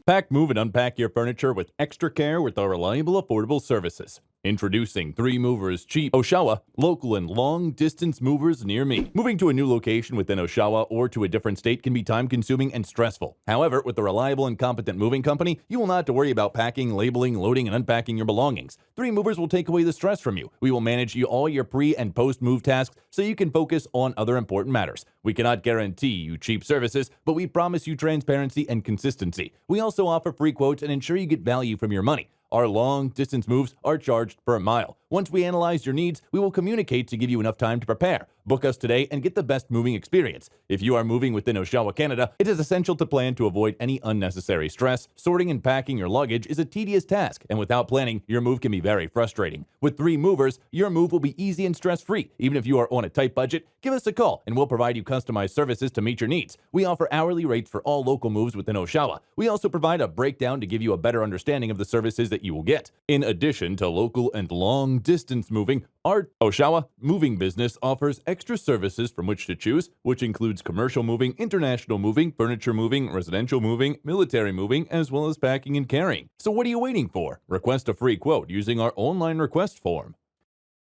Pack, move, and unpack your furniture with extra care with our reliable, affordable services. Introducing 3 Movers Cheap Oshawa, local and long-distance movers near me. Moving to a new location within Oshawa or to a different state can be time-consuming and stressful. However, with a reliable and competent moving company, you will not have to worry about packing, labeling, loading, and unpacking your belongings. 3 Movers will take away the stress from you. We will manage all your pre- and post-move tasks so you can focus on other important matters. We cannot guarantee you cheap services, but we promise you transparency and consistency. We also offer free quotes and ensure you get value from your money. Our long-distance moves are charged per mile. Once we analyze your needs, we will communicate to give you enough time to prepare. Book us today and get the best moving experience. If you are moving within Oshawa, Canada, it is essential to plan to avoid any unnecessary stress. Sorting and packing your luggage is a tedious task, and without planning, your move can be very frustrating. With 3 Movers, your move will be easy and stress-free. Even if you are on a tight budget, give us a call and we'll provide you customized services to meet your needs. We offer hourly rates for all local moves within Oshawa. We also provide a breakdown to give you a better understanding of the services that you will get. In addition to local and long-distance moving, our Oshawa moving business offers extra services from which to choose, which includes commercial moving, international moving, furniture moving, residential moving, military moving, as well as packing and carrying. So what are you waiting for? Request a free quote using our online request form.